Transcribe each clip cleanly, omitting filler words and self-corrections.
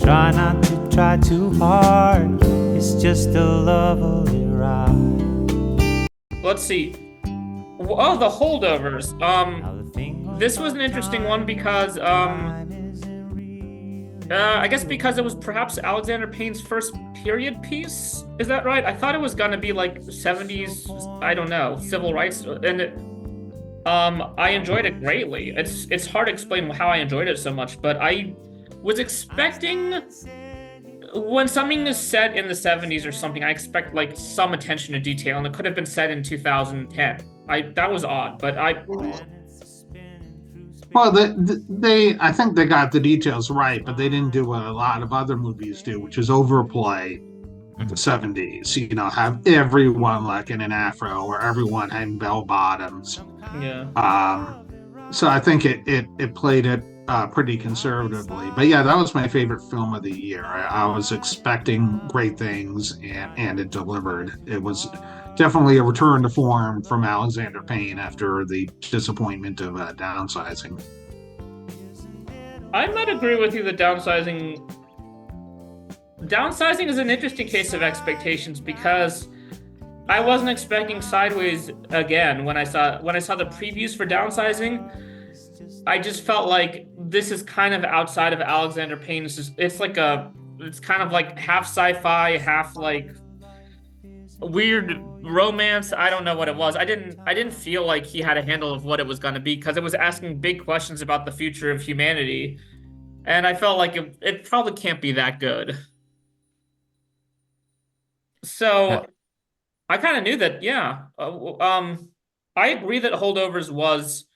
Try not to try too hard. It's just a lovely ride. Let's see. Oh, the Holdovers. This was an interesting one because I guess because it was perhaps Alexander Payne's first period piece. Is that right? I thought it was gonna be like 70s, I don't know, civil rights, and I enjoyed it greatly. It's hard to explain how I enjoyed it so much, but I was expecting when something is set in the 70s or something, I expect like some attention to detail, and it could have been set in 2010. That was odd, but I Well, I think they got the details right, but they didn't do what a lot of other movies do, which is overplay the 70s. You know, have everyone like in an afro or everyone having bell bottoms. yeah. So I think it played it pretty conservatively. But yeah, that was my favorite film of the year. I was expecting great things, and it delivered. It was definitely a return to form from Alexander Payne after the disappointment of downsizing. I might agree with you that downsizing is an interesting case of expectations because I wasn't expecting Sideways again when I saw the previews for downsizing. I just felt like this is kind of outside of Alexander Payne's. It's kind of like half sci-fi, half like weird romance. I don't know what it was. I didn't feel like he had a handle of what it was going to be because it was asking big questions about the future of humanity, and I felt like it probably can't be that good. Yeah. So I kind of knew that. Yeah, I agree that Holdovers was.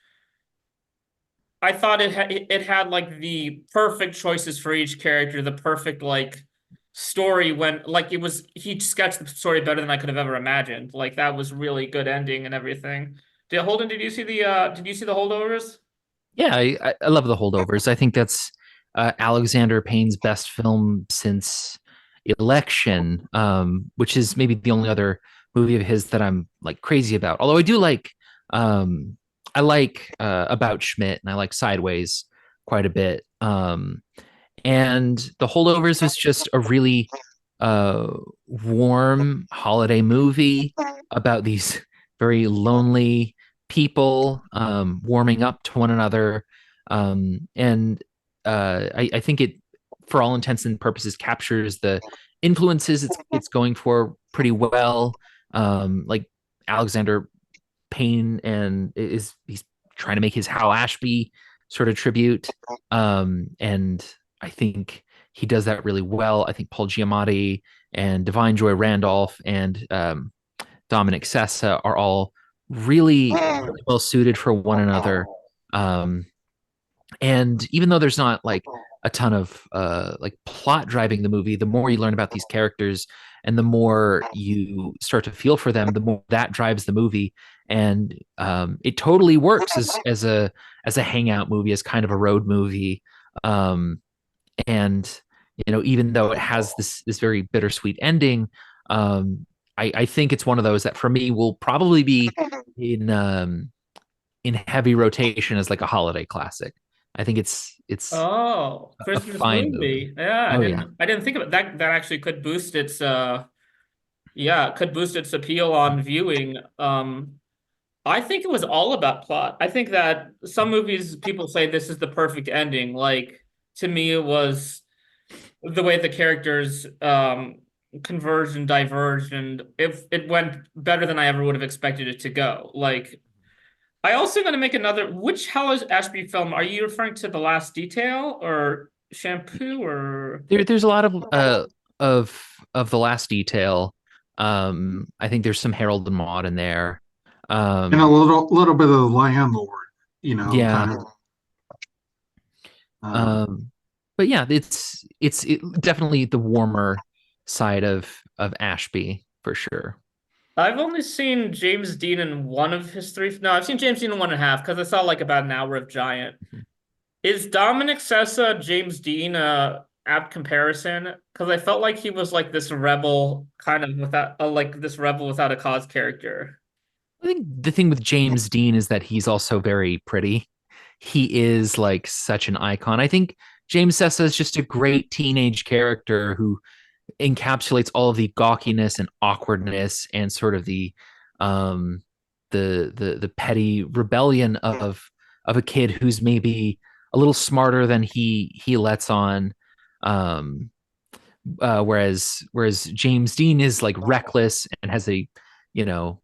I thought it had like the perfect choices for each character, the perfect like story when like it was he sketched the story better than I could have ever imagined. Like that was really good ending and everything. Did you see the Holdovers? Yeah, I love The Holdovers. I think that's Alexander Payne's best film since Election, which is maybe the only other movie of his that I'm like crazy about. Although I like About Schmidt and I like Sideways quite a bit. And The Holdovers was just a really warm holiday movie about these very lonely people warming up to one another. And I think it, for all intents and purposes, captures the influences it's going for pretty well. Like Alexander Payne and he's trying to make his Hal Ashby sort of tribute. And I think he does that really well. I think Paul Giamatti and Divine Joy Randolph and Dominic Sessa are all really, really well suited for one another. And even though there's not like a ton of like plot driving the movie, the more you learn about these characters and the more you start to feel for them, the more that drives the movie. And it totally works as a hangout movie, as kind of a road movie. And you know, even though it has this very bittersweet ending, I think it's one of those that for me will probably be in heavy rotation as like a holiday classic. I think it's Oh, a Christmas fine movie. movie. Yeah, Oh yeah. I didn't think of it. That actually could boost its yeah, it could boost its appeal on viewing. I think it was all about plot. I think that some movies people say this is the perfect ending. Like to me, it was the way the characters converged and diverged, and it went better than I ever would have expected it to go. Like I also going to make another. Which Hal Ashby film are you referring to? The Last Detail or Shampoo or? There's a lot of The Last Detail. I think there's some Harold and Maude in there. And a little bit of the landlord, you know, Yeah. kind of. But yeah, it's definitely the warmer side of Ashby for sure. I've only seen James Dean in one of his three. No, I've seen James Dean in one and a half because I saw like about an hour of Giant. Is Dominic Sessa James Dean a apt comparison? Because I felt like he was like this rebel kind of without like this rebel without a cause character. I think the thing with James Dean is that he's also very pretty. He is like such an icon. I think James Sessa is just a great teenage character who encapsulates all of the gawkiness and awkwardness and sort of um the petty rebellion of a kid who's maybe a little smarter than he lets on. Whereas James Dean is like reckless and has a kind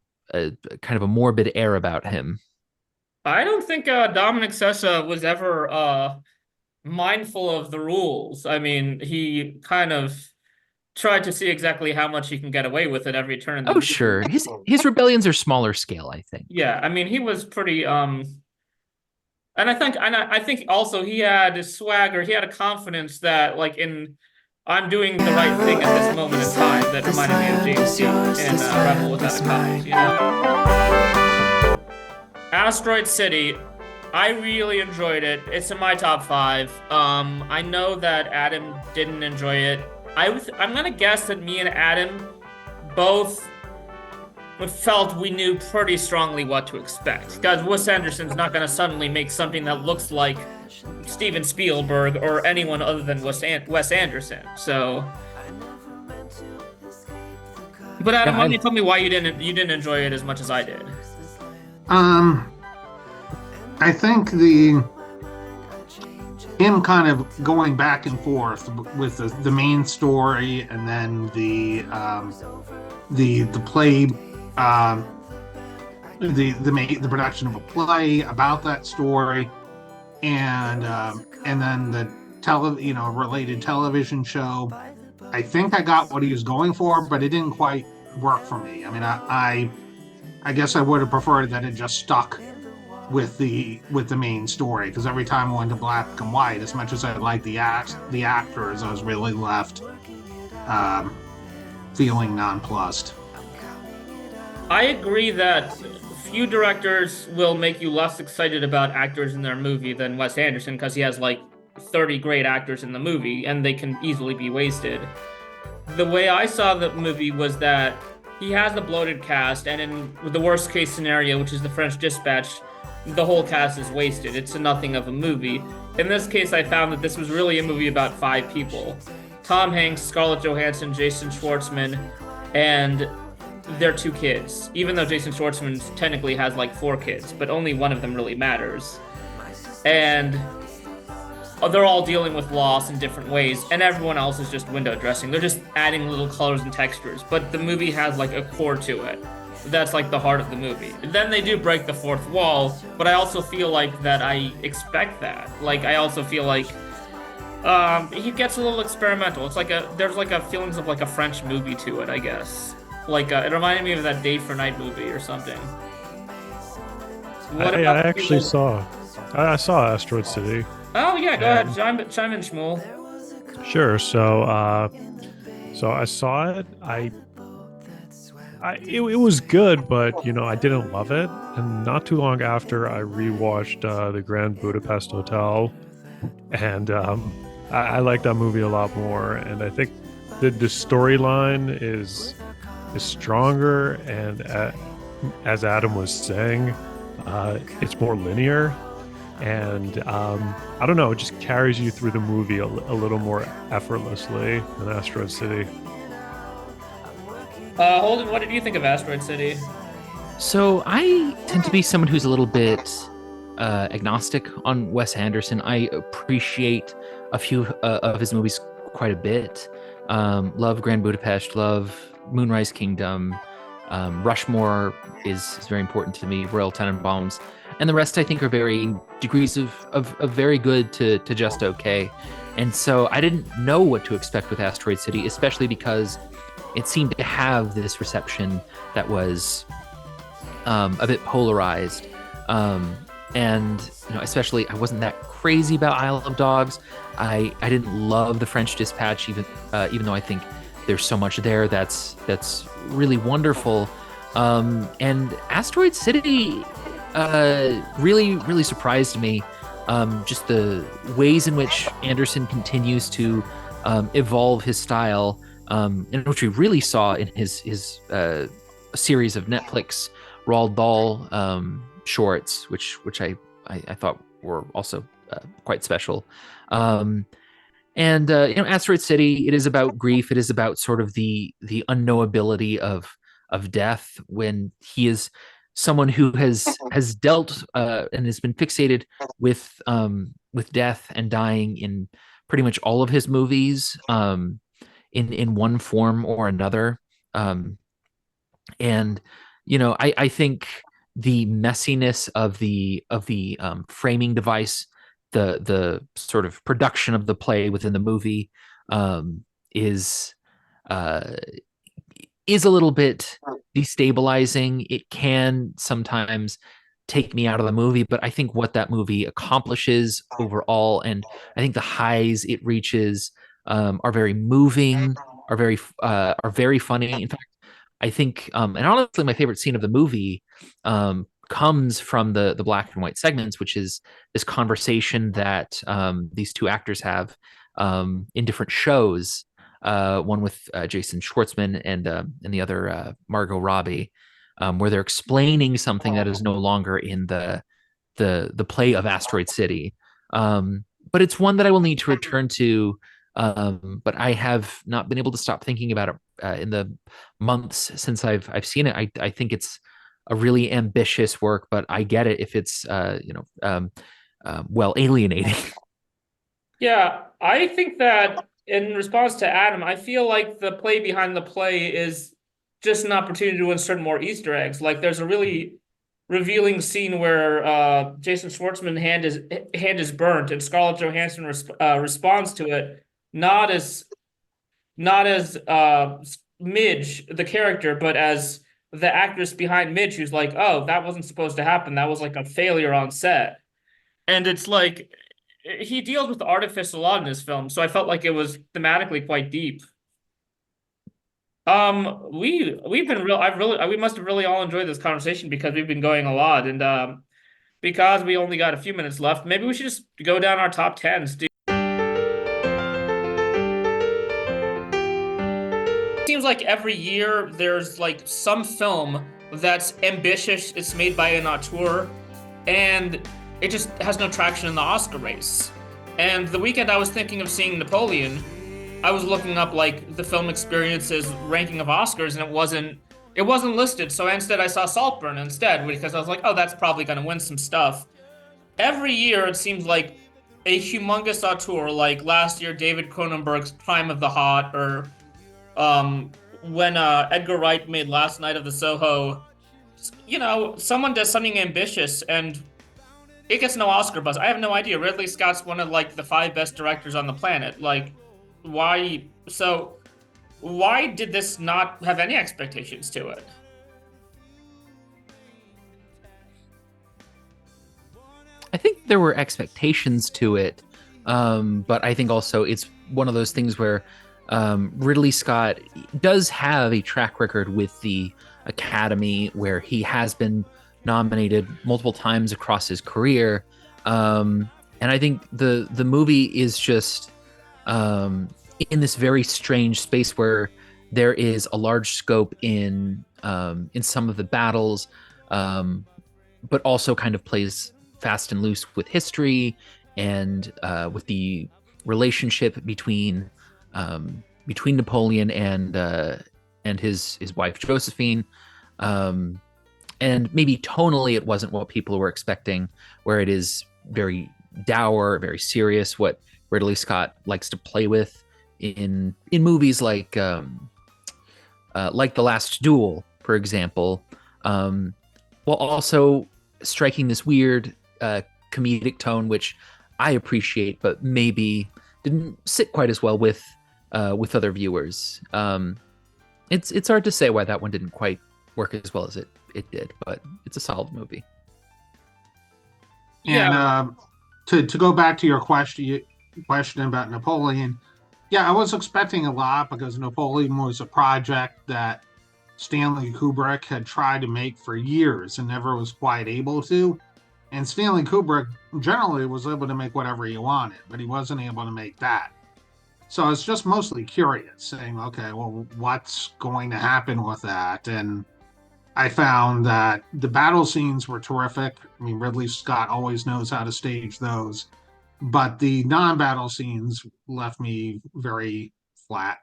of a morbid air about him. I don't think Dominic Sessa was ever mindful of the rules. I mean, he kind of tried to see exactly how much he can get away with at every turn in the Oh, movie. sure. His rebellions are smaller scale, I think. Yeah, I mean, he was pretty and I think also he had a swagger, he had a confidence that like I'm doing the right thing at this moment in time that reminded me of James Dean in Rebel Without a Cause, you know? Asteroid City, I really enjoyed it. It's in my top 5. I know that Adam didn't enjoy it. I'm gonna guess that me and Adam both felt we knew pretty strongly what to expect. Because Wes Anderson's not gonna suddenly make something that looks like Steven Spielberg or anyone other than Wes Anderson. So, but Adam, why don't you tell me why you didn't enjoy it as much as I did? I think him kind of going back and forth with the main story and then the play, the production of a play about that story, and then the related television show. I think I got what he was going for, but it didn't quite work for me. I mean, I guess I would have preferred that it just stuck with the main story, because every time I went to black and white, as much as I liked the actors, I was really left feeling nonplussed. I agree that few directors will make you less excited about actors in their movie than Wes Anderson, because he has like 30 great actors in the movie and they can easily be wasted. The way I saw the movie was that he has a bloated cast, and in the worst case scenario, which is the French Dispatch, the whole cast is wasted. It's a nothing of a movie. In this case, I found that this was really a movie about 5 people. Tom Hanks, Scarlett Johansson, Jason Schwartzman, and their 2 kids. Even though Jason Schwartzman technically has like 4 kids, but only one of them really matters. And they're all dealing with loss in different ways, and everyone else is just window dressing. They're just adding little colors and textures, but the movie has like a core to it. That's like the heart of the movie. Then they do break the 4th wall, but I also feel like that I expect that. Like, I also feel like he gets a little experimental. It's like there's like a feelings of like a French movie to it, I guess. Like it reminded me of that Day for Night movie or something. I saw Asteroid City. Oh yeah, go ahead. Chime in, Shmuel. Sure. So I saw it. It was good, but I didn't love it. And not too long after, I rewatched the Grand Budapest Hotel, and I like that movie a lot more. And I think the storyline is stronger, and as Adam was saying, it's more linear, and I don't know, it just carries you through the movie a little more effortlessly than Asteroid City. Holden, what did you think of Asteroid City? So I tend to be someone who's a little bit agnostic on Wes Anderson. I appreciate a few of his movies quite a bit. Love Grand Budapest, love Moonrise Kingdom. Rushmore is very important to me. Royal Tenenbaums, and the rest I think are varying degrees of very good to just okay. And so I didn't know what to expect with Asteroid City, especially because it seemed to have this reception that was a bit polarized. And especially I wasn't that crazy about Isle of Dogs. I didn't love the French Dispatch, even though I think there's so much there that's really wonderful. And Asteroid City really surprised me. Just the ways in which Anderson continues to evolve his style, and which we really saw in his series of Netflix Roald Dahl shorts, which I thought were also quite special. And Asteroid City, it is about grief. It is about sort of the unknowability of death, when he is someone who has dealt and has been fixated with death and dying in pretty much all of his movies, in one form or another. And I think the messiness of the framing device, the sort of production of the play within the movie, is a little bit destabilizing. It can sometimes take me out of the movie, but I think what that movie accomplishes overall, and I think the highs it reaches, are very moving, are very funny. In fact, I think, and honestly, my favorite scene of the movie comes from the black and white segments, which is this conversation that these two actors have in different shows. One with Jason Schwartzman and the other Margot Robbie, where they're explaining something that is no longer in the play of Asteroid City. But it's one that I will need to return to. But I have not been able to stop thinking about it in the months since I've seen it. I think it's a really ambitious work, but I get it if it's well, alienating. Yeah, I think that in response to Adam, I feel like the play behind the play is just an opportunity to insert more Easter eggs. Like there's a really revealing scene where Jason Schwartzman's hand is burnt, and Scarlett Johansson responds to it not as Midge the character, but as the actress behind Midge, who's like, "Oh, that wasn't supposed to happen. That was like a failure on set." And it's like he deals with artifice a lot in this film, so I felt like it was thematically quite deep. We must have really all enjoyed this conversation because we've been going a lot, and because we only got a few minutes left, maybe we should just go down our top tens. Seems like every year there's like some film that's ambitious, it's made by an auteur, and it just has no traction in the Oscar race. And the weekend I was thinking of seeing Napoleon, I was looking up like the Film Experience's ranking of Oscars, and it wasn't listed. So instead I saw Saltburn instead, because I was like, oh, that's probably going to win some stuff. Every year it seems like a humongous auteur, like last year David Cronenberg's Crime of the Hot, or when Edgar Wright made Last Night of the Soho. Someone does something ambitious and it gets no Oscar buzz. I have no idea. Ridley Scott's one of like the 5 best directors on the planet. Like, why? So, why did this not have any expectations to it? I think there were expectations to it, but I think also it's one of those things where Ridley Scott does have a track record with the Academy where he has been nominated multiple times across his career, and I think the movie is just in this very strange space where there is a large scope in some of the battles, but also kind of plays fast and loose with history and with the relationship between Napoleon and his wife Josephine. And maybe tonally it wasn't what people were expecting, where it is very dour, very serious, what Ridley Scott likes to play with in movies like The Last Duel, for example, while also striking this weird comedic tone, which I appreciate, but maybe didn't sit quite as well with other viewers. It's hard to say why that one didn't quite work as well as it did, but it's a solid movie. And to go back to your question about Napoleon, yeah, I was expecting a lot because Napoleon was a project that Stanley Kubrick had tried to make for years and never was quite able to. And Stanley Kubrick generally was able to make whatever he wanted, but he wasn't able to make that. So I was just mostly curious, saying, okay, well, what's going to happen with that? And I found that the battle scenes were terrific. I mean, Ridley Scott always knows how to stage those. but the non-battle scenes left me very flat.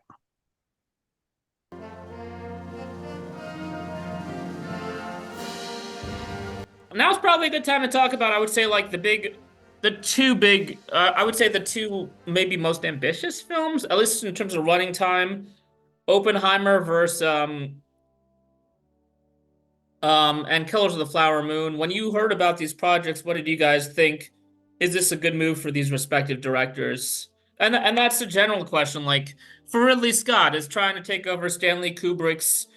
Now's probably a good time to talk about, I would say, like the two big, I would say the two maybe most ambitious films, at least in terms of running time, Oppenheimer versus and Killers of the Flower Moon. When you heard about these projects, what did you guys think? Is this a good move for these respective directors? And that's the general question. Like for Ridley Scott is trying to take over Stanley Kubrick's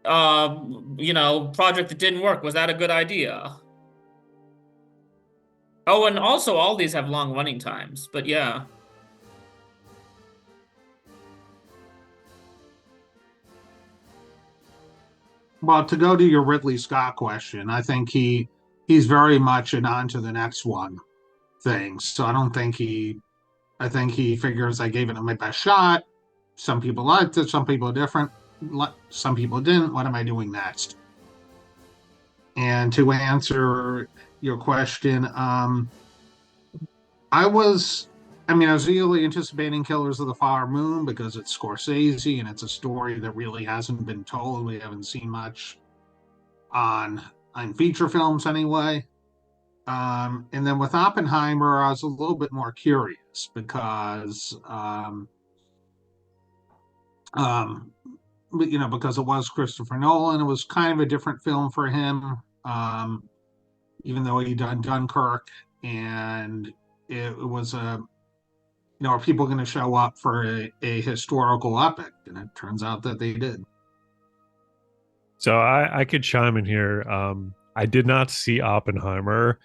project that didn't work. Was that a good idea? Oh, and also all these have long running times, but yeah. Well, to go to your Ridley Scott question, I think he's very much an on to the next one thing. So I think he figures I gave it my best shot. Some people liked it, some people different, some people didn't. What am I doing next? And to answer your question, I was eagerly anticipating Killers of the Flower Moon because it's Scorsese and it's a story that really hasn't been told. We haven't seen much on feature films anyway. And then with Oppenheimer, I was a little bit more curious because, because it was Christopher Nolan. It was kind of a different film for him, even though he'd done Dunkirk, and it was are people going to show up for a historical epic? And it turns out that they did. So I could chime in here. I did not see Oppenheimer,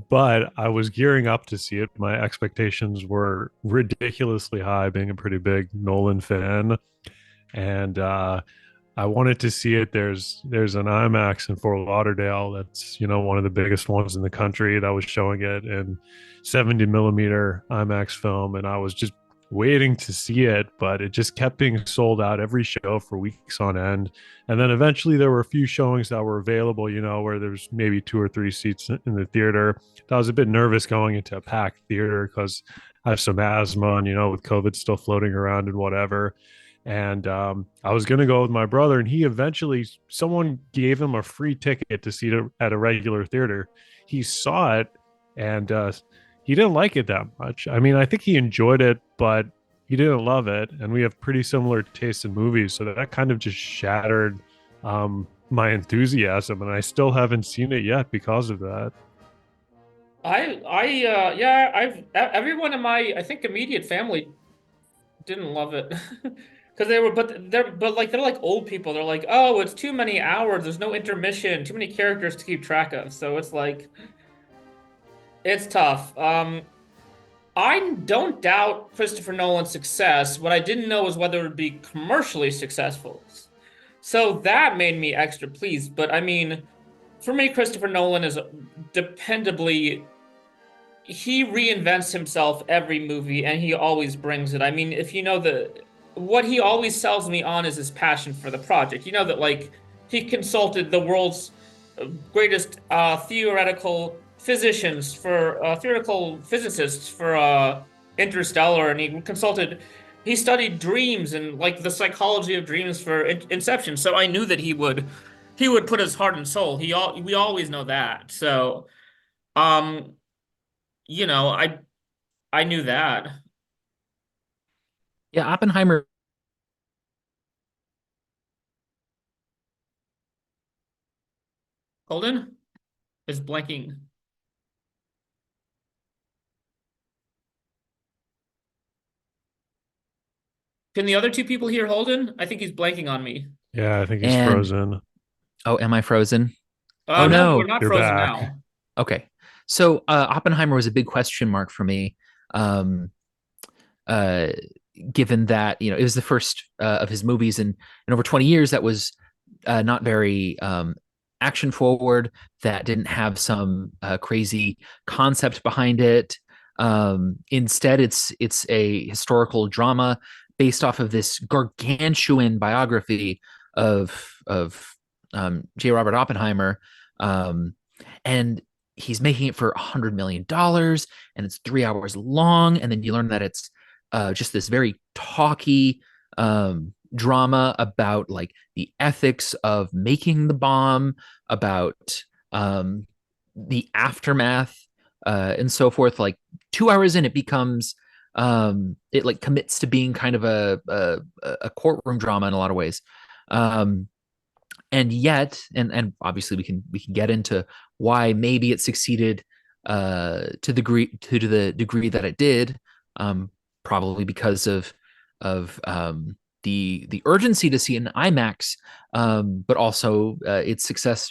but I was gearing up to see it. My expectations were ridiculously high, being a pretty big Nolan fan. And I wanted to see it. There's an IMAX in Fort Lauderdale that's one of the biggest ones in the country that was showing it in 70 millimeter IMAX film, and I was just waiting to see it, but it just kept being sold out every show for weeks on end. And then eventually there were a few showings that were available, where there's maybe 2 or 3 seats in the theater. I was a bit nervous going into a packed theater because I have some asthma and with COVID still floating around and whatever. And I was going to go with my brother, and someone gave him a free ticket to see it at a regular theater. He saw it, and he didn't like it that much. I mean, I think he enjoyed it, but he didn't love it. And we have pretty similar tastes in movies, so that kind of just shattered my enthusiasm, and I still haven't seen it yet because of that. Everyone in my, I think, immediate family didn't love it. Because they're like old people. They're like, oh, it's too many hours. There's no intermission. Too many characters to keep track of. So it's like, it's tough. I don't doubt Christopher Nolan's success. What I didn't know was whether it would be commercially successful. So that made me extra pleased. But I mean, for me, Christopher Nolan is dependably. He reinvents himself every movie, and he always brings it. I mean, if you know what he always sells me on is his passion for the project. You know that, like, he consulted the world's greatest theoretical physicists theoretical physicists for Interstellar, and he studied dreams and like the psychology of dreams for Inception. So I knew that he would put his heart and soul. We always know that. So, I knew that. Yeah, Oppenheimer. Holden is blanking. Can the other two people hear Holden? I think he's blanking on me. Yeah, I think he's frozen. Oh, am I frozen? Oh no, we're not You're frozen back. now. Okay. So Oppenheimer was a big question mark for me. Given that it was the first of his movies in over 20 years that was not very action forward, that didn't have some crazy concept behind it. Instead, it's a historical drama based off of this gargantuan biography of J. Robert Oppenheimer, and he's making it for $100 million and it's 3 hours long. And then you learn that it's just this very talky drama about like the ethics of making the bomb, about the aftermath, and so forth. Like 2 hours in, it becomes it like commits to being kind of a courtroom drama in a lot of ways. And yet, and obviously we can get into why maybe it succeeded to the degree that it did, probably because of the urgency to see it in IMAX, but also its success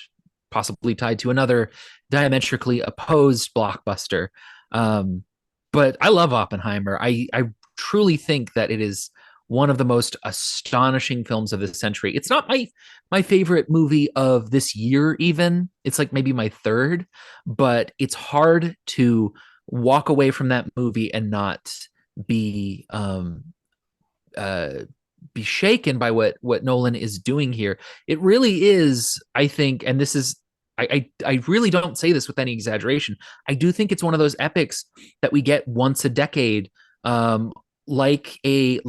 possibly tied to another diametrically opposed blockbuster. But I love Oppenheimer. I truly think that it is one of the most astonishing films of this century. It's not my favorite movie of this year, even. It's like maybe my third, but it's hard to walk away from that movie and not be shaken by what Nolan is doing here. It really is, I think, and this is, I really don't say this with any exaggeration. I do think it's one of those epics that we get once a decade, like a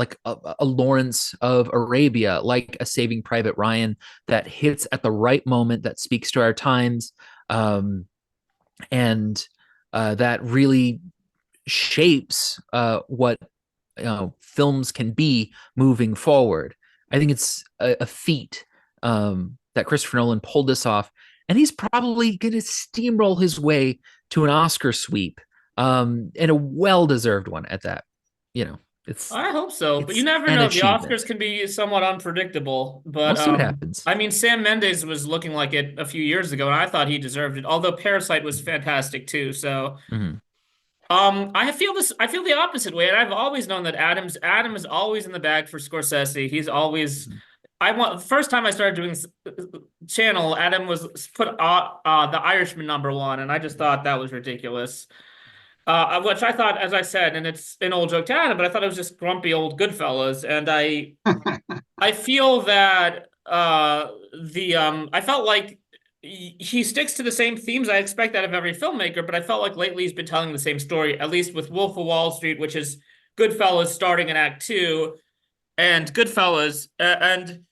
Lawrence of Arabia, like a Saving Private Ryan, that hits at the right moment, that speaks to our times, and that really shapes what films can be moving forward. I think it's a feat that Christopher Nolan pulled this off, and he's probably going to steamroll his way to an Oscar sweep, and a well-deserved one at that. It's. I hope so, but you never know. The Oscars can be somewhat unpredictable. But we'll see what happens. I mean, Sam Mendes was looking like it a few years ago, and I thought he deserved it. Although Parasite was fantastic too. So, I feel the opposite way, and I've always known that Adam is always in the bag for Scorsese. He's always. First time I started doing channel, Adam was put The Irishman #1, and I just thought that was ridiculous. Which I thought, as I said, and it's an old joke to Adam, but I thought it was just grumpy old Goodfellas, and I feel that I felt like he sticks to the same themes I expect out of every filmmaker, but I felt like lately he's been telling the same story, at least with Wolf of Wall Street, which is Goodfellas starting in Act 2, and Goodfellas, and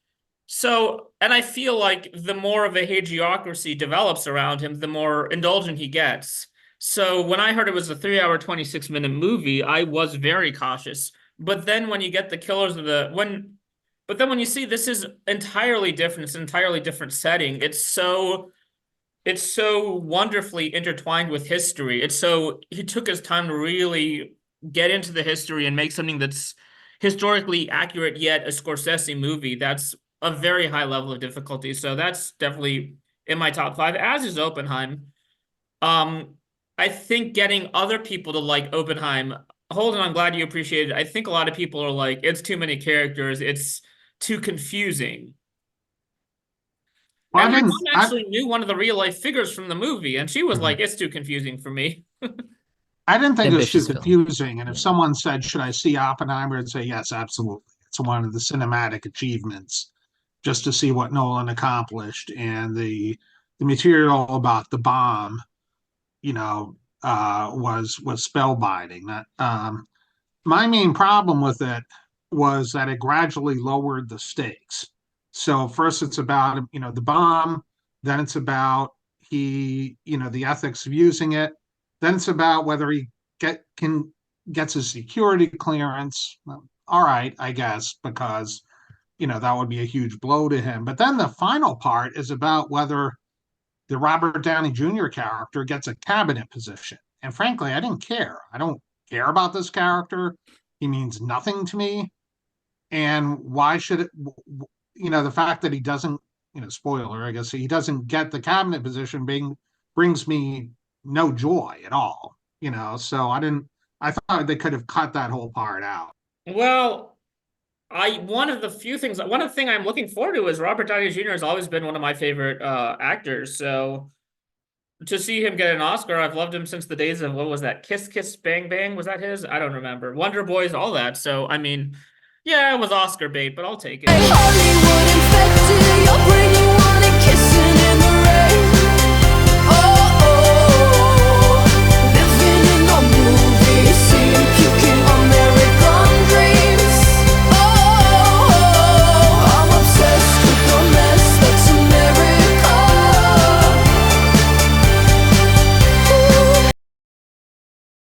I feel like the more of a hagiocracy develops around him, the more indulgent he gets. So when I heard it was a 3-hour, 26-minute movie, I was very cautious. But then when you get the killers when you see this is entirely different, it's an entirely different setting. It's so wonderfully intertwined with history. He took his time to really get into the history and make something that's historically accurate, yet a Scorsese movie. That's a very high level of difficulty. So that's definitely in my top 5, as is Oppenheim. I think getting other people to like Oppenheim, Holden, I'm glad you appreciate it. I think a lot of people are like, it's too many characters, it's too confusing. Well, and my mom actually knew one of the real life figures from the movie, and she was like, it's too confusing for me. I didn't think it was too confusing. And if someone said, should I see Oppenheimer? I'd say, yes, absolutely. It's one of the cinematic achievements, just to see what Nolan accomplished, and the material about the bomb, was spellbinding. That my main problem with it was that it gradually lowered the stakes. So first it's about the bomb, then it's about the ethics of using it, then it's about whether he gets his security clearance. Well, all right, I guess, because that would be a huge blow to him. But then the final part is about whether the Robert Downey Jr. character gets a cabinet position. And frankly, I didn't care. I don't care about this character. He means nothing to me. And why should it, the fact that he doesn't, spoiler, I guess, he doesn't get the cabinet position brings me no joy at all, so I thought they could have cut that whole part out. Well, one of the things I'm looking forward to is Robert Downey Jr. has always been one of my favorite actors. So to see him get an Oscar, I've loved him since the days of, what was that? Kiss Kiss Bang Bang? Was that his? I don't remember. Wonder Boys, all that. So, I mean, yeah, it was Oscar bait, but I'll take it.